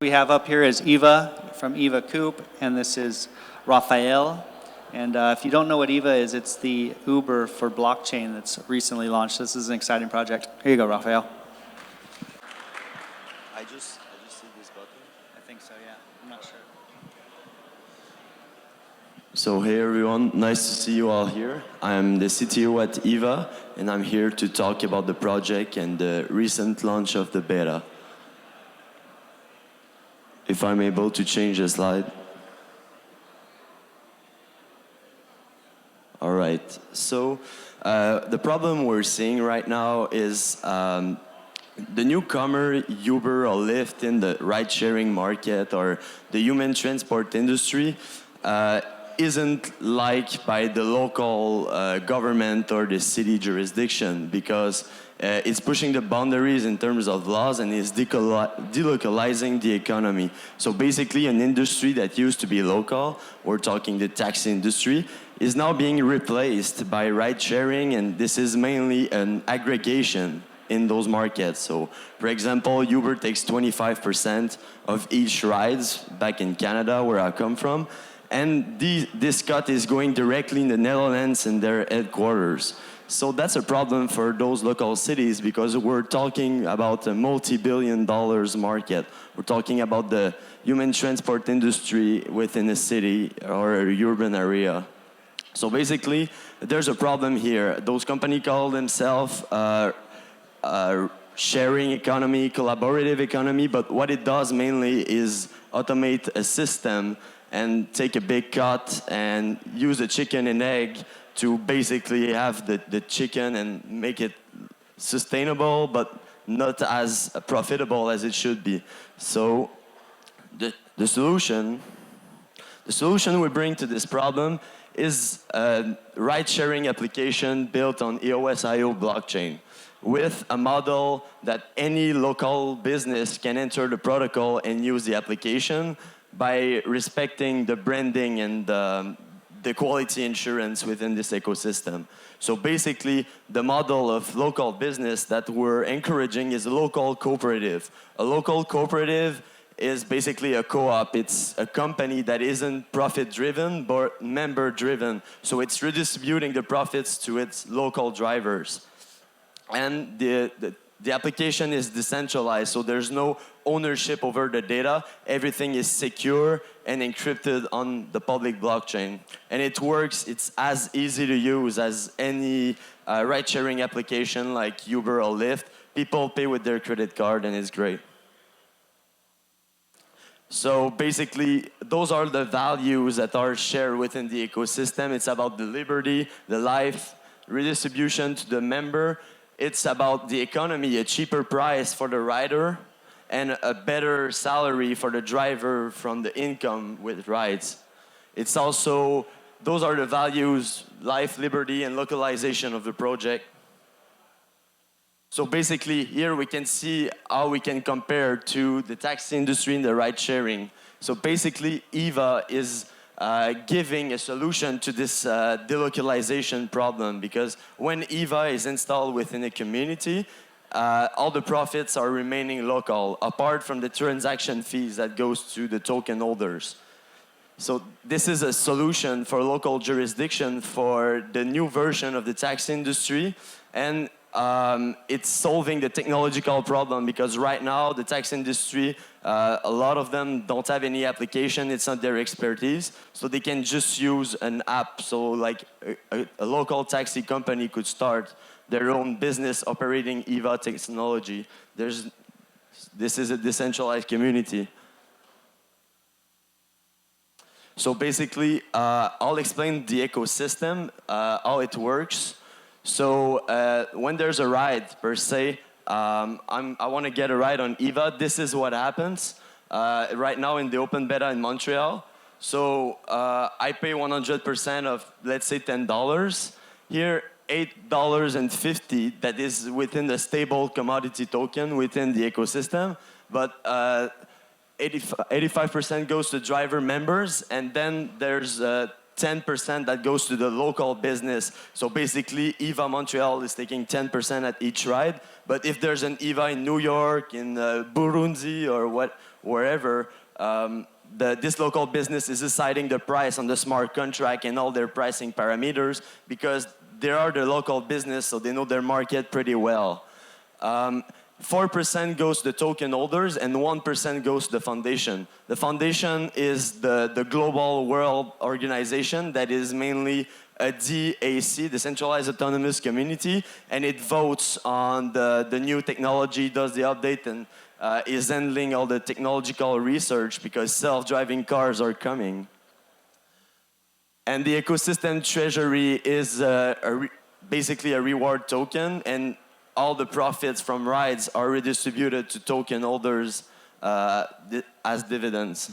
We have up here is Eva from Eva Coop, and this is Raphael. And if you don't know what Eva is, it's the Uber for blockchain that's recently launched. This is an exciting project. Here you go, Raphael. I just see this button. I think so, yeah. I'm not sure. So hey everyone, nice to see you all here. I'm the CTO at Eva, and I'm here to talk about the project and the recent launch of the beta. If I'm able to change the slide. All right, so the problem we're seeing right now is the newcomer Uber or Lyft in the ride-sharing market or the human transport industry isn't liked by the local government or the city jurisdiction because it's pushing the boundaries in terms of laws and is delocalizing the economy. So basically an industry that used to be local, we're talking the taxi industry, is now being replaced by ride sharing, and this is mainly an aggregation in those markets. So for example, Uber takes 25% of each rides back in Canada where I come from, and this cut is going directly in the Netherlands in their headquarters. So that's a problem for those local cities because we're talking about a multi-billion dollars market. We're talking about the human transport industry within a city or a urban area. So basically, there's a problem here. Those companies call themselves sharing economy, collaborative economy, but what it does mainly is automate a system and take a big cut and use a chicken and egg to basically have the chicken and make it sustainable, but not as profitable as it should be. So the solution we bring to this problem is a ride-sharing application built on EOS blockchain with a model that any local business can enter the protocol and use the application by respecting the branding and the quality insurance within this ecosystem. So basically, the model of local business that we're encouraging is a local cooperative. A local cooperative is basically a co-op. It's a company that isn't profit-driven, but member-driven. So it's redistributing the profits to its local drivers. And the application is decentralized, so there's no ownership over the data. Everything is secure and encrypted on the public blockchain. And it works, it's as easy to use as any ride-sharing application like Uber or Lyft. People pay with their credit card and it's great. So basically, those are the values that are shared within the ecosystem. It's about the liberty, the life, redistribution to the member. It's about the economy, a cheaper price for the rider, and a better salary for the driver from the income with rides. It's also, those are the values, life, liberty, and localization of the project. So basically, here we can see how we can compare to the taxi industry and the ride sharing. So basically, Eva is giving a solution to this delocalization problem because when Eva is installed within a community, all the profits are remaining local, apart from the transaction fees that goes to the token holders. So this is a solution for local jurisdiction for the new version of the taxi industry, and it's solving the technological problem because right now the taxi industry, a lot of them don't have any application, it's not their expertise, so they can just use an app. So like a local taxi company could start their own business operating Eva technology. This is a decentralized community. So basically, I'll explain the ecosystem, how it works. So when there's a ride, per se, I want to get a ride on Eva. This is what happens right now in the open beta in Montreal. So I pay 100% of, let's say, $10. Here, $8.50, that is within the stable commodity token within the ecosystem. But 85% goes to driver members, and then there's 10% that goes to the local business. So basically, Eva Montreal is taking 10% at each ride. But if there's an Eva in New York, in Burundi, or wherever, this local business is deciding the price on the smart contract and all their pricing parameters because they are the local business, so they know their market pretty well. 4% goes to the token holders and 1% goes to the foundation. The foundation is the global world organization that is mainly a DAC, Decentralized Autonomous Community, and it votes on the new technology, does the update, and is handling all the technological research because self-driving cars are coming. And the ecosystem treasury is basically a reward token, and all the profits from rides are redistributed to token holders as dividends.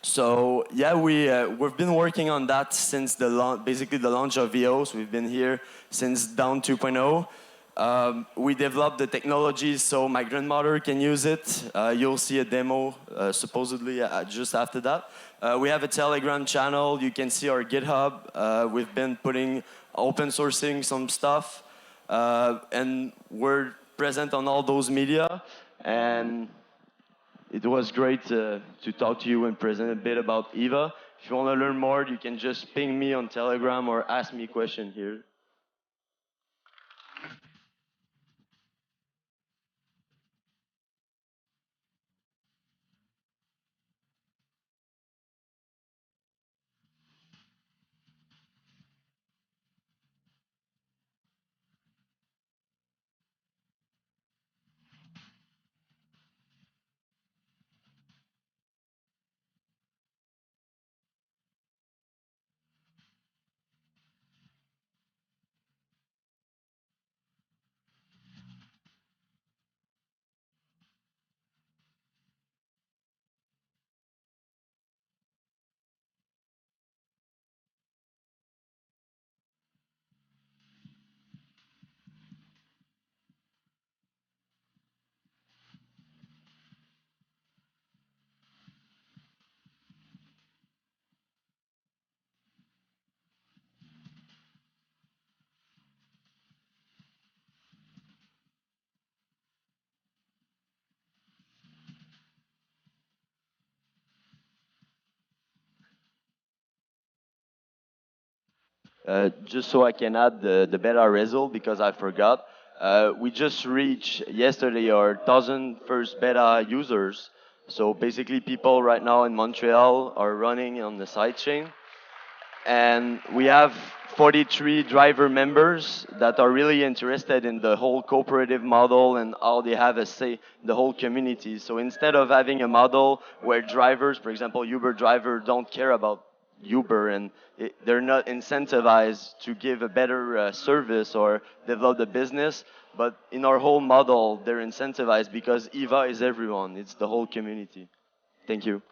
So yeah, we've been working on that since basically the launch of EOS. We've been here since Down 2.0. We developed the technology so my grandmother can use it. You'll see a demo supposedly just after that. We have a Telegram channel. You can see our GitHub. We've been open sourcing some stuff, and we're present on all those media. And it was great to talk to you and present a bit about Eva. If you want to learn more, you can just ping me on Telegram or ask me a question here. Just so I can add the beta result because I forgot. We just reached yesterday our 1,000 first beta users. So basically people right now in Montreal are running on the sidechain. And we have 43 driver members that are really interested in the whole cooperative model and how they have a say in the whole community. So instead of having a model where drivers, for example, Uber driver, don't care about Uber and they're not incentivized to give a better service or develop the business, but in our whole model, they're incentivized because Eva is everyone. It's the whole community. Thank you.